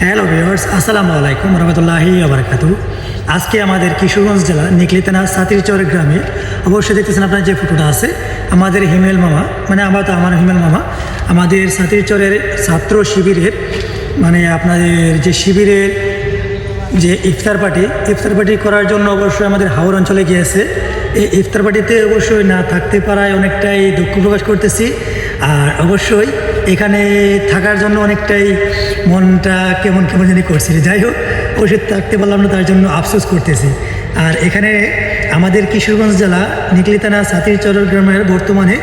Hello viewers, আসসালামু আলাইকুম রহমতুল্লাহি বারাকাতু। আজকে আমাদের কিশোরগঞ্জ জেলা নিকলি থানা সাতিরচর গ্রামে অবশ্যই দেখতেছেন আপনার যে ফটোটা আছে, আমাদের হিমেল মামা, মানে আমার হিমেল মামা আমাদের সাতিরচরের ছাত্র শিবিরের, মানে আপনাদের যে শিবিরের যে ইফতার পার্টি করার জন্য অবশ্যই আমাদের হাওর অঞ্চলে গিয়েছে। এই ইফতার পার্টিতে অবশ্যই না থাকতে পারায় অনেকটাই দুঃখ প্রকাশ করতেছি। আর অবশ্যই এখানে থাকার জন্য অনেকটাই মনটা কেমন কেমন জানি করছি। যাই হোক, অবশ্যই থাকতে পারলাম না, তার জন্য আফসোস করতেছি। আর এখানে আমাদের কিশোরগঞ্জ জেলা নিকলি থানা সাতিরচর গ্রামের বর্তমানে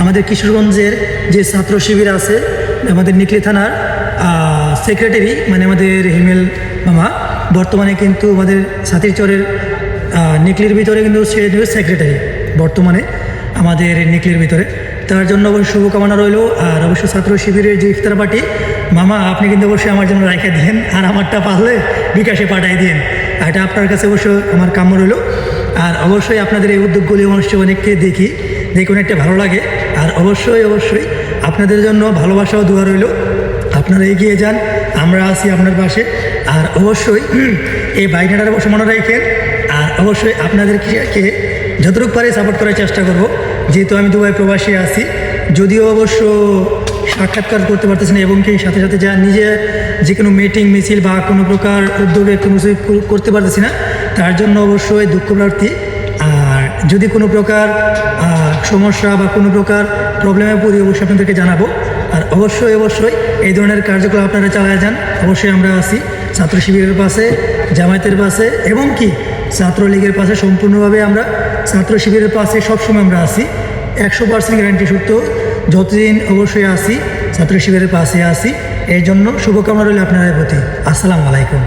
আমাদের কিশোরগঞ্জের যে ছাত্র শিবির আছে, আমাদের নিকলি থানার সেক্রেটারি, মানে আমাদের হিমেল মামা বর্তমানে কিন্তু আমাদের সাতিরচরের নিকলির ভিতরে কিন্তু সে সেক্রেটারি বর্তমানে আমাদের নিকলির ভিতরে। তার জন্য অবশ্যই শুভকামনা রইল। আর অবশ্যই ছাত্র শিবিরের যে ইফতার পার্টি, মামা আপনি কিন্তু অবশ্যই আমার জন্য রাখা দিন, আর আমারটা পারলে বিকাশে পাঠাই দিন। এটা আপনার কাছে অবশ্যই আমার কাম্য রইল। আর অবশ্যই আপনাদের এই উদ্যোগগুলি অবশ্যই অনেককে দেখি অনেকটা ভালো লাগে। আর অবশ্যই আপনাদের জন্য ভালোবাসা ও দোয়া রইল। আপনারা এগিয়ে যান, আমরা আছি আপনার পাশে। আর অবশ্যই এই বাইকটার অবশ্যই মনে রাখেন। আর অবশ্যই আপনাদেরকে যতটুকু পারি সাপোর্ট করার চেষ্টা করব, যেহেতু আমি দুবাই প্রবাসী আছি। যদিও অবশ্য সাক্ষাৎকার করতে পারতেছি না, এবং কি সাথে সাথে যা নিজে যে কোনো মিটিং মিছিল বা কোনো প্রকার উদ্যোগে কোনো কিছু করতে পারতেছি না, তার জন্য অবশ্যই দুঃখ প্রার্থী। আর যদি কোনো প্রকার সমস্যা বা কোনো প্রকার প্রবলেমে পড়ি, অবশ্যই আপনাদেরকে জানাবো। আর অবশ্যই এই ধরনের কার্যক্রম আপনারা চালিয়ে যান। অবশ্যই আমরা আছি ছাত্র শিবিরের পাশে, জামায়াতের পাশে, এবং কি ছাত্রলীগের পাশে। সম্পূর্ণভাবে আমরা ছাত্র শিবিরের পাশে সবসময় আমরা আছি, 100% গ্যারান্টি সত্য। যতদিন অবশ্যই আছি ছাত্র শিবিরের পাশে আছি। এই জন্য শুভকামনা রইল আপনাদের প্রতি। আসসালামু আলাইকুম।